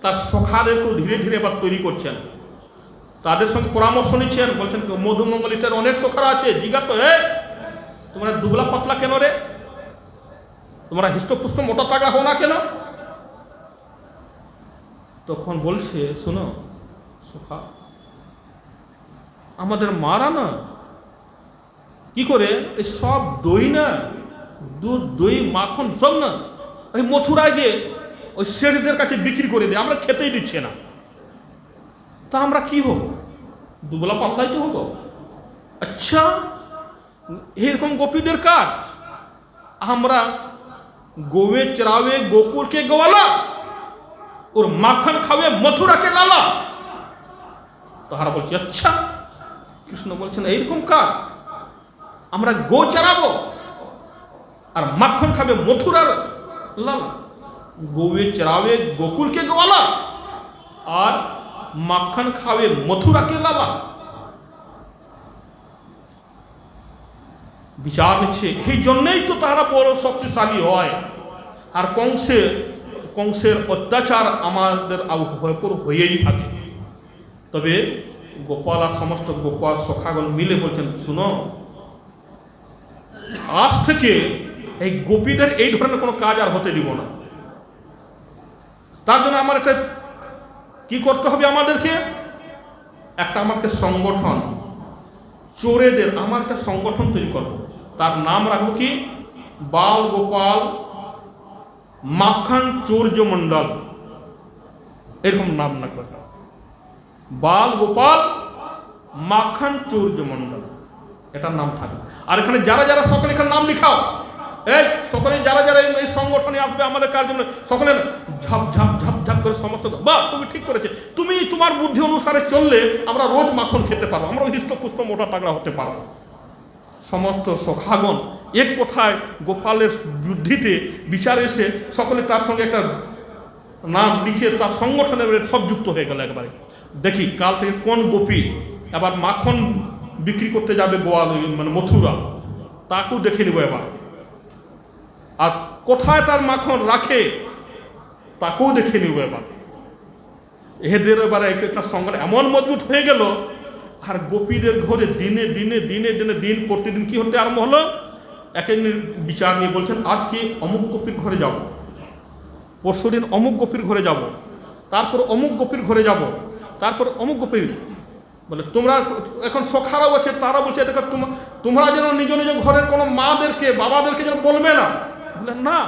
S1: তার সখাদেরকেও ধীরে ধীরে এবার তৈরি করছেন, তাদের সঙ্গে পরামর্শ নিচ্ছেন। বলছেন মধুমঙ্গলিটার অনেক সখারা আছে, জিজ্ঞাসা তোমরা দুবলা পাতলা কেন রে, তোমরা হৃষ্টপুষ্ট মোটা তাগড়া হো না কেন? তখন বলছে শোনো সখা, আমাদের মারা না কি করে এই সব দই না, দুধ দই মাখন সব না ওই মথুরায় গিয়ে ওই শেঠদের কাছে বিক্রি করে দেয়, আমরা খেতেই দিচ্ছে না। তা আমরা কি হব? দুবলা পাতলাই তো হবো। আচ্ছা, এরকম গোপীদের কাজ। আমরা গোবে চরাবে गोकुल के गोवाला और माखन खावे मथुरा के लाला। তাহারা বলছে আচ্ছা, কৃষ্ণ বলছেন এইরকম কাজ, আমরা গো চরাবো আর মাখন খাবে মথুরার লালা। গোবে চরাবে गोकुल के गोवाला আর মাখন খাবে মথুরা के লালা। বিচার নিচ্ছে, এই জন্যই তো তারা বড় শক্তিশালী হয়। আর কংসের অত্যাচার আমাদের উপর হয়েই থাকে। তবে গোপাল আর সমস্ত গোপাল সখাগণ মিলে বলছেন শুনো, আজ থেকে এই গোপীদের এই ধরনের কোনো কাজ আর হতে দিব না। তার জন্য আমার একটা কি করতে হবে, আমাদেরকে আমাদের সংগঠন, চোরেদের আমার একটা সংগঠন তৈরি করবো। তার নাম রাখবো কি, বাল গোপাল মাখন চৌর্য মন্ডল, এরকম নাম রাখবো। বাল গোপাল মাখন চৌর্য মন্ডল, এটার নাম থাকবে। আর এখানে যারা যারা সকলে এখানে নাম লিখাও, এই সকলে যারা যারা এই সংগঠনে আসবে আমাদের কার জন্য, সকলে ঝাপ ঝাপ ঝাপ ঝাপ করে সমস্ত, বাহ তুমি ঠিক করেছে, তুমি তোমার বুদ্ধি অনুসারে চললে আমরা রোজ মাখন খেতে পারবো, আমরা হৃষ্টপুষ্ট মোটা তাগড়া হতে পারবো। সমস্ত সখাগণ এক কথায় গোপালের বুদ্ধিতে বিচারে এসে সকলে তার সঙ্গে একটা নাম লিখে তার সংগঠনের সব যুক্ত হয়ে গেল একবারে। দেখি কাল থেকে কোন গোপী এবার মাখন বিক্রি করতে যাবে গোয়া মানে মথুরা, তাকেও দেখে নিব এবার। আর কোথায় তার মাখন রাখে তাকেও দেখে নিব এবার। এদের এবারে একটা সংগঠন এমন মজবুত হয়ে গেল। আর গোপীদের ঘরে দিনে দিনে দিনে দিনে দিন প্রতিদিন কি হতে আরম্ভ হলো, একের বিচার নিয়ে বলছেন আজকে অমুক গোপীর ঘরে যাব, পরশুদিন অমুক গোপীর ঘরে যাব, তারপর অমুক গোপীর ঘরে যাব, তারপর অমুক গোপীর। বলে তোমরা এখন সখারাও আছে, তারা বলছে দেখো তোমরা যেন নিজ নিজ ঘরের কোনো মাদেরকে বাবাদেরকে যেন বলবে না। বলে না,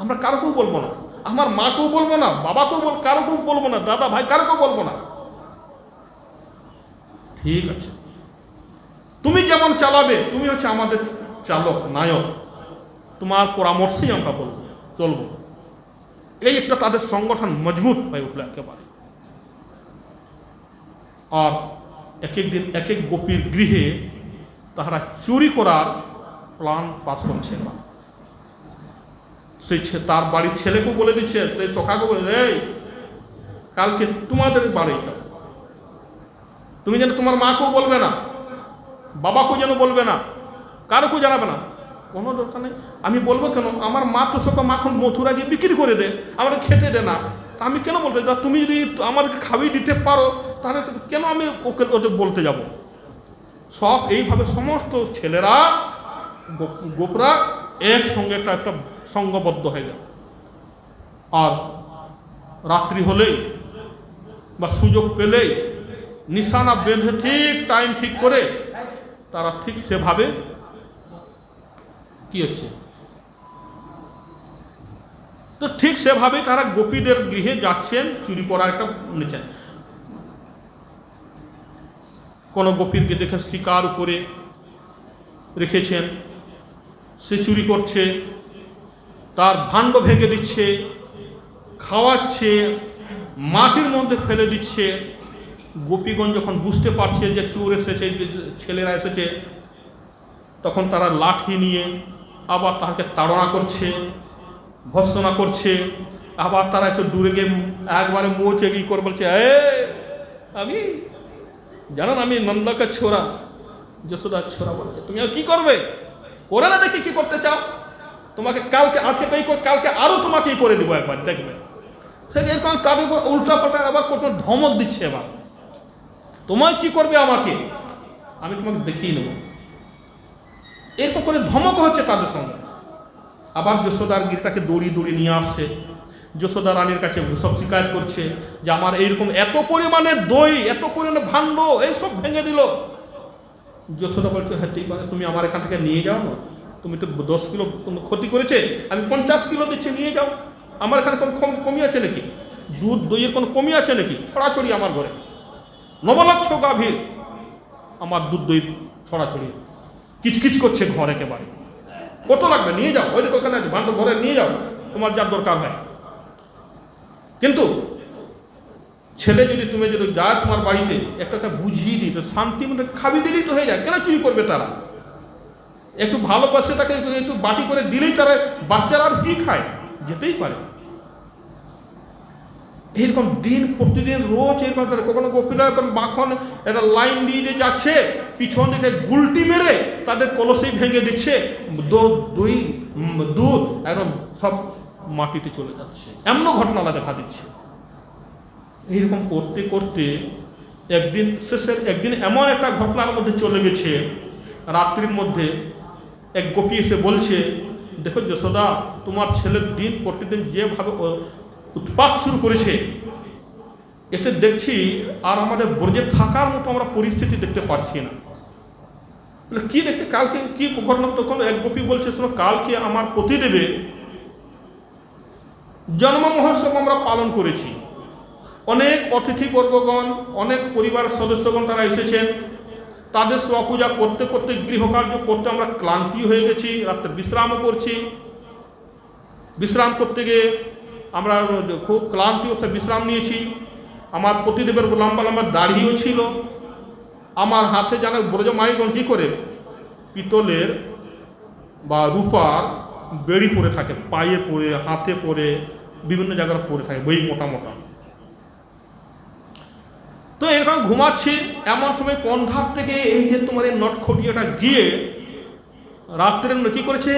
S1: আমরা কারোকেও বলবো না, আমার মাকেও বলবো না, বাবাকেও কারোকেও বলবো না, দাদা ভাই কারোকেও বলবো না। ঠিক আছে, তুমি যেমন চালাবে, তুমি হচ্ছে আমাদের চালক নায়ক, তোমার পরামর্শেই আমরা বলবো চলবো। এই একটা তাদের সংগঠন মজবুত হয়ে উঠলো একেবারে। আর এক এক দিন এক এক গোপীর গৃহে তাহারা চুরি করার প্ল্যান পাস করছে। সেই তার বাড়ির ছেলেকেও বলে দিচ্ছে, সেই সখাকে বলে এই কালকে তোমাদের বাড়িটা তুমি যেন তোমার মাকেও বলবে না, বাবাকেও যেন বলবে না, কারোকেও জানাবে না, কোনো দরকার নেই। আমি বলবো কেন, আমার মা তো সব মাখন মথুরা গিয়ে বিক্রি করে দে, আমাকে খেতে দে না, তা আমি কেন বলতে যাব? তুমি যদি আমাদেরকে খাবিয়ে দিতে পারো তাহলে কেন আমি ওদের বলতে যাব? সব এইভাবে সমস্ত ছেলেরা গোপরা একসঙ্গে একটা সঙ্গবদ্ধ হয়ে যায়। আর রাত্রি হলেই বা সুযোগ পেলেই নিশানা বেঁধে ঠিক টাইম ঠিক করে তারা ঠিক সেভাবে কি হচ্ছে, তো ঠিক সেভাবে তারা গোপীদের গৃহে যাচ্ছেন চুরি করার একটা নিচ্ছেন। কোনো গোপীরকে দেখে শিকার উপরে রেখেছেন, সে চুরি করছে, তার ভাণ্ড ভেঙে দিচ্ছে, খাওয়াচ্ছে, মাটির মধ্যে ফেলে দিচ্ছে। গোপীগণ যখন বুঝতে পারছে যে চোর এসেছে, ছেলেরা এসেছে, তখন তারা লাঠি নিয়ে আবার তাকে তাড়না করছে, ভর্ৎসনা করছে। আবার তারা একটু দূরে গিয়ে একবারে মুখ চেয়ে করে বলছে, আমি জানেন আমি নন্দকের ছোড়া, যশোদার ছোড়া বলছে, তুমি আর কি করবে, করে না দেখি কি করতে চাও, তোমাকে কালকে আছে তাই কালকে আরো তোমাকে করে দেবো, একবার দেখবে। এরকম তাদের উপর উল্টা পাল্টা আবার কোনো ধমক দিচ্ছে, এবার তোমায় কি করবে, আমাকে আমি তোমাকে দেখিয়ে নেব, এরকম করে ধমক হচ্ছে তাদের সঙ্গে। আবার যশোদার গীতাকে দড়ি দড়ি নিয়ে আসছে, যশোদা রানীর কাছে সব শিকায়ত করছে যে আমার এইরকম এত পরিমাণে দই, এত পরিমাণে ভাণ্ড এইসব ভেঙে দিল। যশোদা বলছে, হ্যাঁ ঠিক আছে, তুমি আমার এখান থেকে নিয়ে যাও না, তুমি তো 10 কিলো ক্ষতি করেছে, আমি 50 কিলো দিচ্ছি, নিয়ে যাও। আমার এখানে কোনো কমি আছে নাকি, দুধ দইয়ের কোনো কমি আছে নাকি? ছড়াছড়ি আমার ঘরে 9 লক্ষ গাভীর, আমার দুধ দই ছড়াছড়ি কিচকিচ করছে ঘর, একেবারে কত লাগবে, নিয়ে যাও, ওই দেখো ওখানে ভাণ্ড ঘরে নিয়ে যাও, তোমার যার দরকার হয়। কিন্তু ছেলে যদি তুমি যদি যায় তোমার বাড়িতে, একটা বুঝিয়ে দিই তো শান্তি মতো খাবি দিলেই তো হয়ে যায়, কেন চুরি করবে তারা? একটু ভালোবাসে তাকে একটু বাটি করে দিলেই তারা, বাচ্চারা আর কি খায়, যেতেই পারে। এইরকম দিন প্রতিদিন রোজ এরকম, কখনো গোপীরা মাখন একটা লাইন দিয়ে দিয়ে যাচ্ছে, পিছন দিকে গুলটি মেরে তাদের কলসি ভেঙে দিচ্ছে, দই দুধ একদম সব মাটিতে চলে যাচ্ছে, এমন ঘটনা দেখা দিচ্ছে। এইরকম করতে করতে একদিন এমন একটা ঘটনার মধ্যে চলে গেছে, রাত্রির মধ্যে এক গোপী এসে বলছে, দেখো যশোদা, তোমার ছেলের দিন প্রতিদিন যেভাবে উৎপাত শুরু করেছে, এতে দেখছি আর আমাদের ব্রজে থাকার মতো আমরা পরিস্থিতি দেখতে পাচ্ছি না। কি দেখতে, কালকে কি ঘটনা? তখন এক গোপী বলছে, শোনো, কালকে আমার পতিদেবে জন্ম মহোৎসব আমরা পালন করেছি, অনেক অতিথিবর্গগণ, অনেক পরিবারের সদস্যগণ তারা এসেছেন, তাদের সেবা পূজা করতে করতে, গৃহকার্য করতে আমরা ক্লান্তি হয়ে গেছি, রাত্রে বিশ্রামও করছি। বিশ্রাম করতে গিয়ে আমরা খুব ক্লান্তি হয়ে বিশ্রাম নিয়েছি। আমার পতিদেবের লম্বা লম্বা দাড়িও ছিল। আমার হাতে জানা ব্রজমাইগণ কী করে পিতলের বা রূপার বেড়ি পরে থাকে, পায়ে পরে, হাতে পরে, বিভিন্ন জায়গায় পরে থাকে, বই মোটা মোটা। তো এরকম ঘুমাচ্ছি, এমন সময় কন্ধার থেকে এই যে তোমার এই নটখটিয়াটা গিয়ে রাত্রে কী করেছে,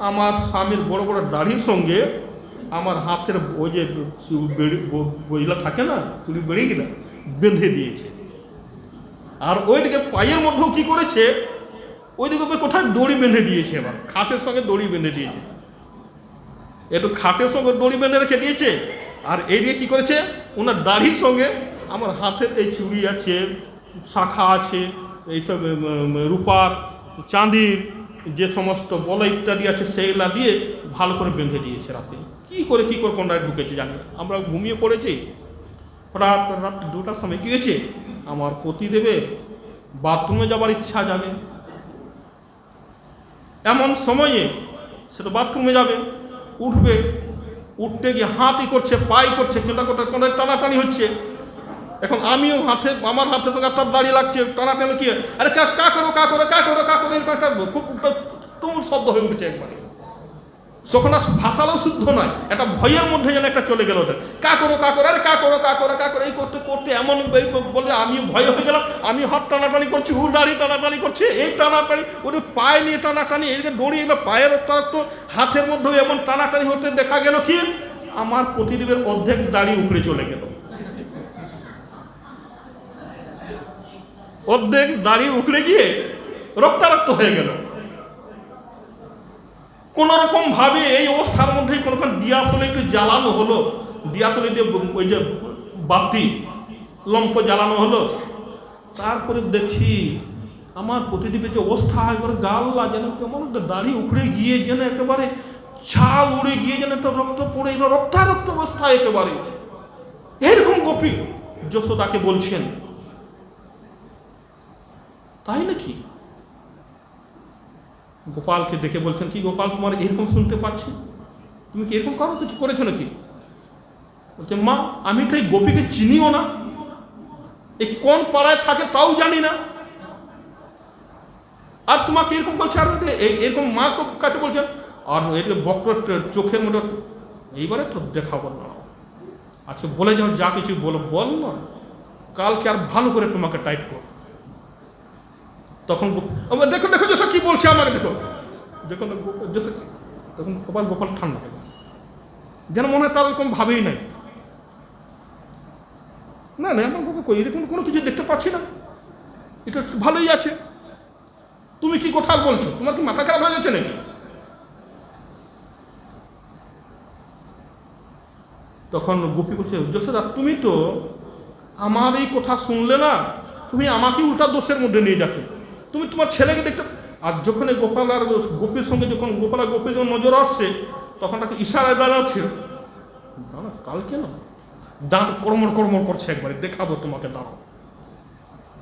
S1: আমার স্বামীর বড় বড় দাড়ির সঙ্গে আমার হাতের ওই যে বইলা থাকে না, চুরি বেড়িয়ে বেঁধে দিয়েছে। আর ওইদিকে পায়ের মধ্যেও কী করেছে, ওইদিকে কোথায় দড়ি বেঁধে দিয়েছে, এবার খাটের সঙ্গে দড়ি বেঁধে দিয়েছে, একটু খাটের সঙ্গে দড়ি বেঁধে রেখে দিয়েছে। আর এইদিকে কী করেছে, ওনার দাড়ির সঙ্গে আমার হাতের এই চুড়ি আছে, শাখা আছে, এইসব রূপার চাঁদির যে সমস্ত বলা ইত্যাদি আছে, সেইগুলা দিয়ে ভালো করে বেঁধে দিয়েছে। রাতে কী করে কোনটায় ঢুকেছে জানি, আমরা ঘুমিয়ে পড়েছি। হঠাৎ রাত 2টার সময় কী হয়েছে, আমার পতিদেবে বাথরুমে যাবার ইচ্ছা যাবে, এমন সময়ে সে তো বাথরুমে যাবে, উঠবে, উঠতে গিয়ে হাতই করছে, পাই করছে, কোনটা টানাটানি হচ্ছে। এখন আমিও আমার হাতে সঙ্গে তার দাঁড়িয়ে লাগছে, টানাটানি কি, আরে কা করো এরকম একটা খুব তুমুল শব্দ হয়ে উঠেছে একবারে। যখন আর ভাষাটাও শুদ্ধ নয়, একটা ভয়ের মধ্যে যেন একটা চলে গেল, ওটা কা করো আরে কা করো এই করতে করতে এমন বলে আমিও ভয় হয়ে গেলাম। আমি হাত টানাটানি করছি, দাঁড়িয়ে টানাটানি করছে, এই টানাটানি ওটা পায়ে নিয়ে টানাটানি, এদিকে দড়ি এবার পায়ের তো হাতের মধ্যেও এমন টানাটানি হতে দেখা গেল কি, আমার পতিদেবের অর্ধেক দাড়ি উপড়ে চলে গেল, অর্ধেক দাড়ি উখড়ে গিয়ে রক্তারক্ত হয়ে গেল। কোন রকম ভাবে এই অবস্থার মধ্যে কোনোখান দিয়াশলে একটু জ্বালানো হলো, দিয়াশলে দিয়ে ওই যে বাতি লম্প জ্বালানো হলো। তারপরে দেখছি আমার প্রতিদিনের যে অবস্থা, একবারে গাল্লা যেন কেমন দাড়ি উখড়ে গিয়ে যেন একেবারে ছাল উড়ে গিয়ে যেন একটা রক্ত পড়ে রক্তারক্ত অবস্থা একেবারে। এরকম গোপী যশোদাকে বলছেন, তাই নাকি? গোপালকে দেখে বলছেন, কি গোপাল, তোমার এরকম শুনতে পাচ্ছি, তুমি কি এরকম করো, কিছু করেছো নাকি? বলছে, মা আমি তো এই গোপীকে চিনিও না, এই কোন পাড়ায় থাকে তাও জানি না, আর তোমাকে এরকম বলছে, আর এরকম মা কাছে বলছেন, আর এরকম বক্র চোখের মধ্যে, এইবারে তো দেখাবো না, আজকে বলে যাও, যা কিছু বল না, কালকে আর ভালো করে তোমাকে টাইট কর। তখন দেখো দেখো যশোর কি বলছে আমাকে, দেখো দেখো যশোর। তখন গোপাল ঠান্ডা হয়ে গেল, যেন মনে হয় তার ওরকম ভাবেই নাই। না না, আমার বাবা এরকম কোনো কিছু দেখতে পাচ্ছি না, এটা ভালোই আছে, তুমি কি কথা বলছো, তোমার কি মাথা খারাপ হয়ে যাচ্ছে নাকি? তখন গোপী বলছে, যশোদা তুমি তো আমার এই কথা শুনলে না, তুমি আমাকে উল্টা দোষের মধ্যে নিয়ে যাচ্ছ, তুমি তোমার ছেলেকে দেখতে। আর যখন এই গোপাল আর গোপীর সঙ্গে যখন গোপাল আর গোপীর যখন নজর আসছে, তখন তাকে ইশারায় দাঁড়াচ্ছে, দাঁড়া কালকে না দাঁড় কর্মর কর্মর করছে, একবারে দেখাবো তোমাকে, দাঁড়াও।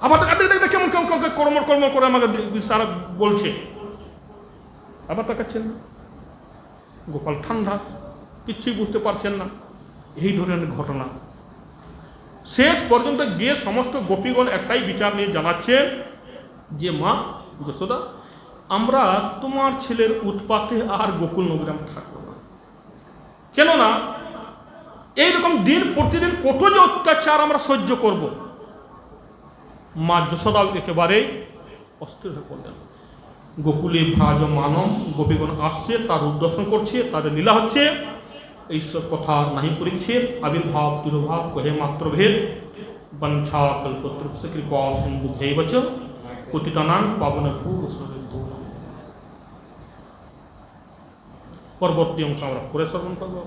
S1: আবার কেমন কেমন কর্মর কর্মর করে আমাকে ইশারা বলছে, আবার তাকাচ্ছেন না। গোপাল ঠান্ডা, কিচ্ছুই বুঝতে পারছেন না। এই ধরনের ঘটনা শেষ পর্যন্ত গিয়ে সমস্ত গোপীগণ একটাই বিচার নিয়ে জানাচ্ছেন যে, মা যশোদা, আমরা তোমার ছেলের উৎপাতে আর গোকুল নগরে আমরা থাকবো না, কেননা এইরকম দিন প্রতিদিন কত যে অত্যাচার আমরা সহ্য করব। মা যশোদা একেবারে অস্থির হয়ে পড়লেন। গোকুলে ভ্রাজ মানব গোপীগণ আসছে, তার উদ্দর্শন করছে, তাদের লীলা হচ্ছে, এইসব কথা নাহি পরীক্ষেত, আবির্ভাব তিরোভাব কহে মাত্র ভেদ, বঞ্ছা কল্পতরুপসে কৃপা সিন্ধু ধৈবচ পতিতানাং পাবনেভ্যো বৈষ্ণবেভ্যো। পরবর্তী অংশ আমরা পরে শ্রবণ করবো।